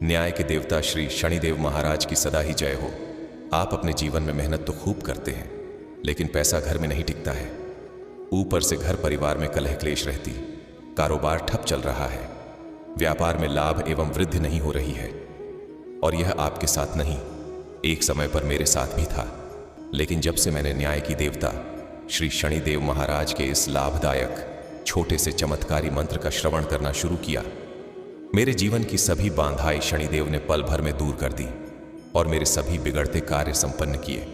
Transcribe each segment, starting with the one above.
न्याय के देवता श्री शनिदेव महाराज की सदा ही जय हो। आप अपने जीवन में मेहनत तो खूब करते हैं, लेकिन पैसा घर में नहीं टिकता है। ऊपर से घर परिवार में कलह क्लेश रहती, कारोबार ठप चल रहा है, व्यापार में लाभ एवं वृद्धि नहीं हो रही है। और यह आपके साथ नहीं, एक समय पर मेरे साथ भी था। लेकिन जब से मैंने न्याय की देवता श्री शनिदेव महाराज के इस लाभदायक छोटे से चमत्कारी मंत्र का श्रवण करना शुरू किया, मेरे जीवन की सभी बाधाएं शनिदेव ने पल भर में दूर कर दी और मेरे सभी बिगड़ते कार्य संपन्न किए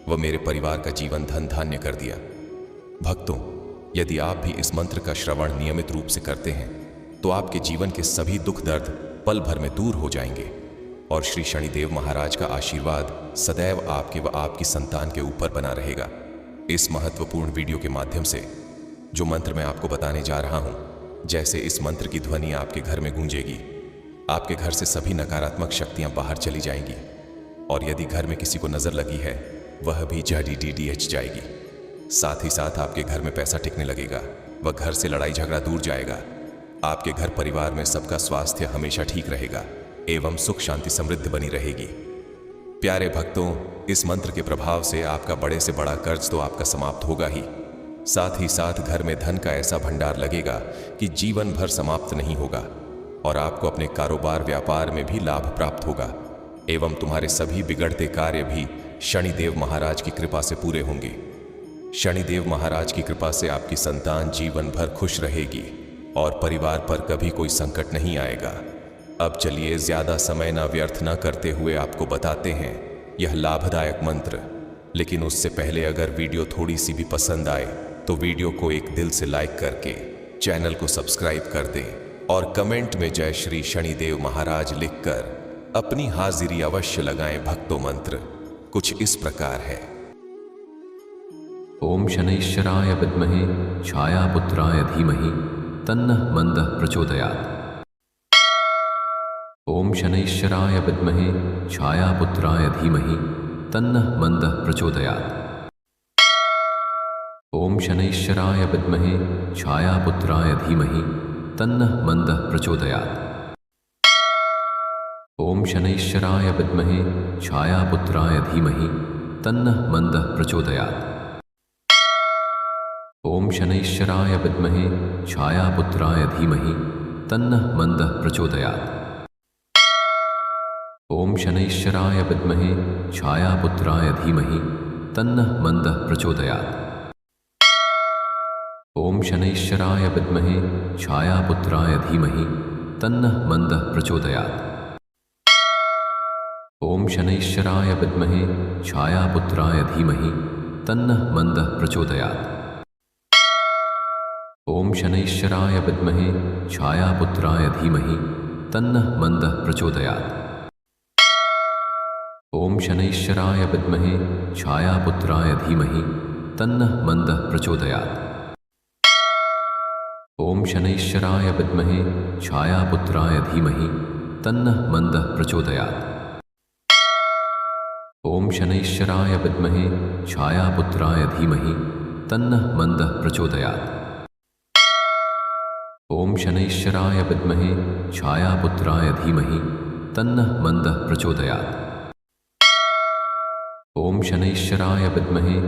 व मेरे परिवार का जीवन धन धान्य कर दिया। भक्तों, यदि आप भी इस मंत्र का श्रवण नियमित रूप से करते हैं तो आपके जीवन के सभी दुख दर्द पल भर में दूर हो जाएंगे और श्री शनिदेव महाराज का आशीर्वाद सदैव आपके व आपकी संतान के ऊपर बना रहेगा। इस महत्वपूर्ण वीडियो के माध्यम से जो मंत्र मैं आपको बताने जा रहा हूं, जैसे इस मंत्र की ध्वनि आपके घर में गूंजेगी, आपके घर से सभी नकारात्मक शक्तियां बाहर चली जाएंगी और यदि घर में किसी को नजर लगी है वह भी जड़ी जाएगी। साथ ही साथ आपके घर में पैसा टिकने लगेगा व घर से लड़ाई झगड़ा दूर जाएगा। आपके घर परिवार में सबका स्वास्थ्य हमेशा ठीक रहेगा एवं सुख शांति समृद्धि बनी रहेगी। प्यारे भक्तों, इस मंत्र के प्रभाव से आपका बड़े से बड़ा कर्ज तो आपका समाप्त होगा ही, साथ ही साथ घर में धन का ऐसा भंडार लगेगा कि जीवन भर समाप्त नहीं होगा और आपको अपने कारोबार व्यापार में भी लाभ प्राप्त होगा एवं तुम्हारे सभी बिगड़ते कार्य भी शनिदेव महाराज की कृपा से पूरे होंगे। शनिदेव महाराज की कृपा से आपकी संतान जीवन भर खुश रहेगी और परिवार पर कभी कोई संकट नहीं आएगा। अब चलिए ज्यादा समय ना व्यर्थ ना करते हुए आपको बताते हैं यह लाभदायक मंत्र। लेकिन उससे पहले अगर वीडियो थोड़ी सी भी पसंद आए तो वीडियो को एक दिल से लाइक करके चैनल को सब्सक्राइब कर दें और कमेंट में जय श्री शनिदेव महाराज लिखकर अपनी हाजिरी अवश्य लगाएं। भक्तों, मंत्र कुछ इस प्रकार है। ओम शनैश्चराय विद्महे छायापुत्राय धीमहि तन्नः मन्दः प्रचोदयात्। ओम शनैश्चराय विद्महे छायापुत्राय धीमहि तन्नः मन्दः प्रचोदयात्। ओम शनैश्चराय विद्महे छायापुत्राय धीमहि तन्नः मन्दः प्रचोदयात्। ओम शनैश्चराय विद्महे छायापुत्राय धीमहि तन्नः मन्दः प्रचोदयात्। ओम शनैश्चराय विद्महे छायापुत्राय धीमहि तन्नः मन्दः प्रचोदयात्। ओम शनैश्चराय विद्महे छायापुत्राय धीमहि तन्नः मन्दः प्रचोदयात्। ओम शनैश्चराय विद्महे छायापुत्राय धीमहि तन्नः मन्दः प्रचोदयात्। ओम शनैश्चराय विद्महे छायापुत्राय धीमहि तन्नः मन्दः प्रचोदयात्। ओम शनैश्चराय विद्महे छायापुत्राय धीमहि तन्नः मन्दः प्रचोदयात्। ओम शनैश्चराय विद्महे छायापुत्राय धीमहि तन्नः मन्दः प्रचोदयात्। ओम शनैश्चराय विद्महे छायापुत्राय धीमहि तन्नः मन्दः प्रचोदयात्। ओम शनैश्चराय विद्महे छायापुत्राय धीमहि तन्नः मन्दः प्रचोदयात्। ओम शनैश्चराय विद्महे छायापुत्राय धीमहि तन्नः मन्दः प्रचोदयात्। ओम शनैश्चराय विद्महे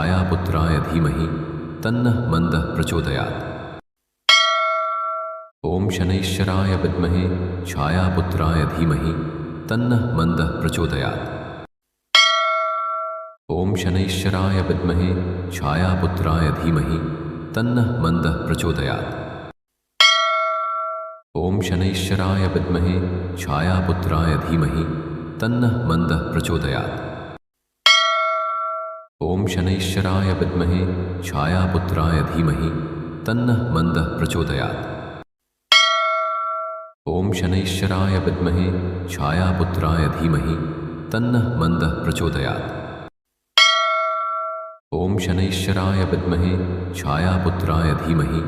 छायापुत्राय धीमहि तन्नः मन्दः प्रचोदयात्। ओम शनैश्चराय विद्महे छायापुत्राय धीमहि तन्नः मन्दः प्रचोदयात्। ओम शनैश्चराय विद्महे छायापुत्राय धीमहि तन्नः मन्दः प्रचोदयात्। ओम शनैश्चराय विद्महे छायापुत्राय धीमहि तन्नः मन्दः प्रचोदयात्। ओम शनैश्चराय विद्महे छायापुत्राय धीमहि तन्नः मन्दः प्रचोदयात्। ओम शनैश्चराय विद्महे छायापुत्राय धीमहि तन्नः मन्दः प्रचोदयात्। ओम शनैश्चराय विद्महे छायापुत्राय धीमहि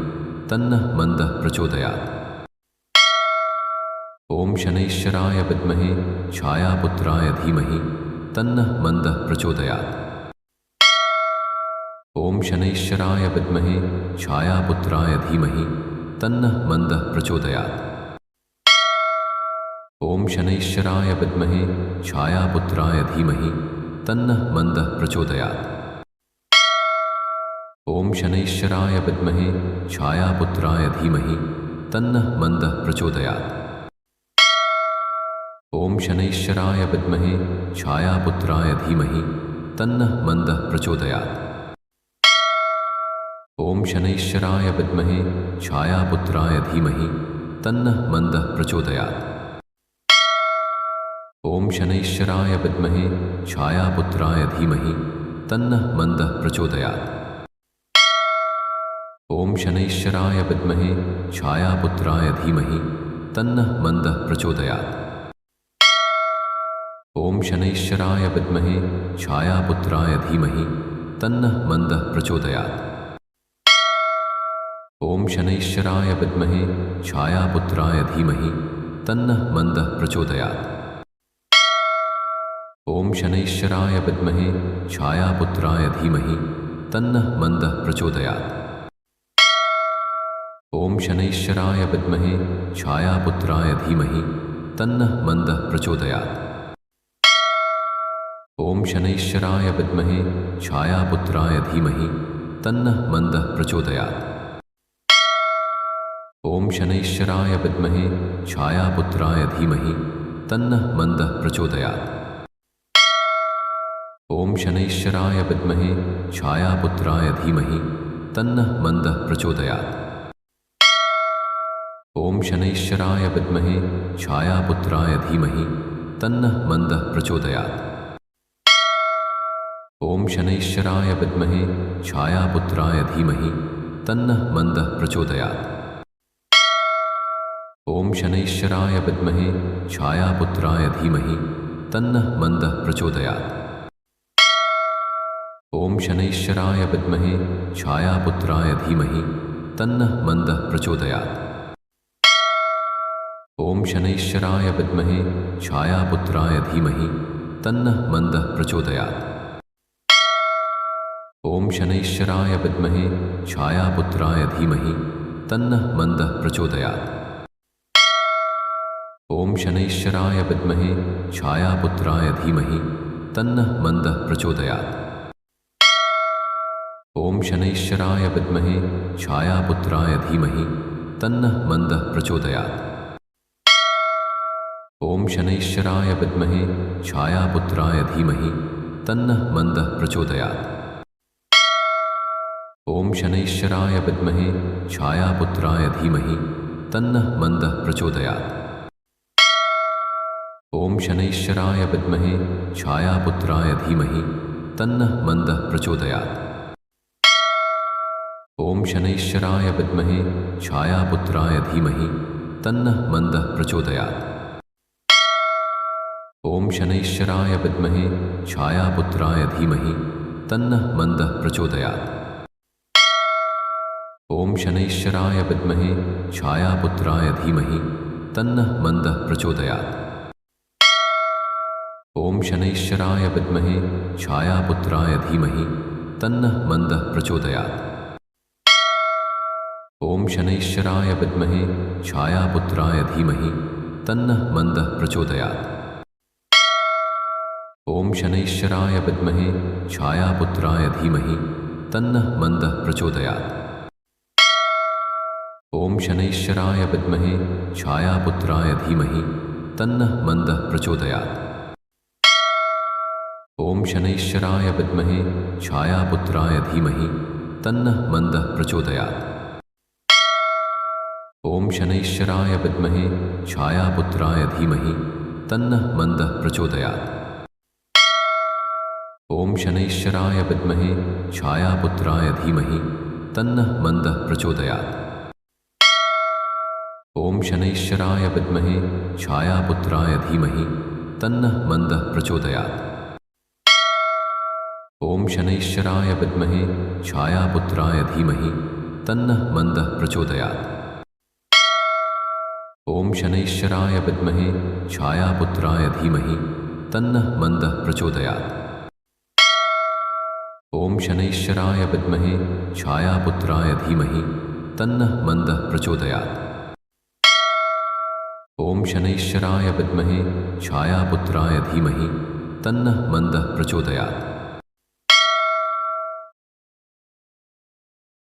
तन्नः मन्दः प्रचोदयात्। ओम शनैश्चराय विद्महे छायापुत्राय धीमहि तन्नः मन्दः प्रचोदयात्। ओम शनैश्चराय विद्महे छायापुत्राय धीमहि तन्नः मन्दः प्रचोदयात्। ओम शनैश्चराय विद्महे छायापुत्राय धीमहि तन्नः मंदः प्रचोदयात्। ओम शनैश्चराय विद्महे छायापुत्राय धीमहि तन्नः मंदः प्रचोदयात्। ओम शनैश्चराय विद्महे छायापुत्राय धीमहि तन्नः मंदः प्रचोदयात्। ओम शनैश्चराय विद्महे छायापुत्राय धीमहि तन्नः मंदः प्रचोदयात्। ओम शनैश्चराय विद्महे छायापुत्राय धीमहि तन्नः मंदः प्रचोदयात्। ओम शनैश्चराय विद्महे छायापुत्राय धीमहि तन्नः मंदः प्रचोदयात्। ओम शनैश्चराय विद्महे छायापुत्राय धीमहि तन्नः मंदः प्रचोदयात्। ओम शनैश्चराय विद्महे छायापुत्राय धीमहि तन्नः मंदः प्रचोदयात्। ओम शनैश्चराय विद्महे छायापुत्राय धीमहि तन्नः मंदः प्रचोदयात्। ओम शनैश्चराय विद्महे छायापुत्राय धीमहि तन्नः मंदः प्रचोदयात्। ओम शनैश्चराय विद्महे छायापुत्राय धीमहि तन्नः मंदः प्रचोदयात्। ओम शनैश्चराय विद्महे छायापुत्राय धीमहि तन्नः मंदः प्रचोदयात्। ओम शनैश्चराय विद्महे छायापुत्राय धीमहि तन्नः मंदः प्रचोदयात्। ओम शनैश्चराय विद्महे छायापुत्राय धीमहि तन्नः मंदः प्रचोदयात्। ओम शनैश्चराय विद्महे छायापुत्राय धीमहि तन्नः मंदः प्रचोदयात्। ओम शनैश्चराय विद्महे छायापुत्राय धीमहि तन्नः मंदः प्रचोदयात्। ओम शनैश्चराय विद्महे छायापुत्राय धीमहि तन्नः मंदः प्रचोदयात्। ओम शनैश्चराय विद्महे छायापुत्राय धीमहि तन्नः मंदः प्रचोदयात्। ओम शनैश्चराय विद्महे छायापुत्राय धीमहि तन्नः मंदः प्रचोदयात्। ओम शनैश्चराय विद्महे छायापुत्राय धीमहि तन्नः मंदः प्रचोदयात्। ओम शनैश्चराय विद्महे छायापुत्राय धीमहि तन्नः मंदः प्रचोदयात्। ओम शनैश्चराय विद्महे छायापुत्राय धीमहि तन्नः मंदः प्रचोदयात्। ओम शनैश्चराय विद्महे छायापुत्राय धीमहि तन्नः मंदः प्रचोदयात्। ओम शनैश्चराय विद्महे छायापुत्राय धीमहि तन्नः मंदः प्रचोदयात्। ओम शनैश्चराय विद्महे छायापुत्राय धीमहि तन्नः मंदः प्रचोदयात्। ओम शनैश्चराय विद्महे छायापुत्राय धीमहि तन्नः मंदः प्रचोदयात्। ओम शनैश्चराय विद्महे छायापुत्राय धीमहि तन्नः मंदः प्रचोदयात्। ओम शनैश्चराय विद्महे छायापुत्राय धीमहि तन्नः मंदः प्रचोदयात्। ओम शनैश्चराय विद्महे छायापुत्राय धीमहि तन्नः मंदः प्रचोदयात्। ओम शनैश्चराय विद्महे छायापुत्राय धीमहि तन्नः मंदः प्रचोदयात्। ओम शनैश्चराय विद्महे छायापुत्राय धीमहि तन्नः मंदः प्रचोदयात्। ओम शनैश्चराय विद्महे छायापुत्राय धीमहि तन्नः मंदः प्रचोदयात्। ओम शनैश्चराय विद्महे छायापुत्राय धीमहि तन्नः मंदः प्रचोदयात्। ओम शनैश्चराय विद्महे छायापुत्राय धीमहि तन्नः मंदः प्रचोदयात्। ओम शनैश्चराय विद्महे छायापुत्राय धीमहि तन्नः मंदः प्रचोदयात्। ओम शनैश्चराय विद्महे छायापुत्राय धीमहि तन्नः मंदः प्रचोदयात्। ओम शनैश्चराय विद्महे छायापुत्राय धीमहि तन्नः मंदः प्रचोदयात्। ओम शनैश्चराय विद्महे छायापुत्राय धीमहि तन्नः मंदः प्रचोदयात्। ॐ शनैश्चराय विद्महे छायापुत्राय धीमहि तन्नः मन्दः प्रचोदयात्।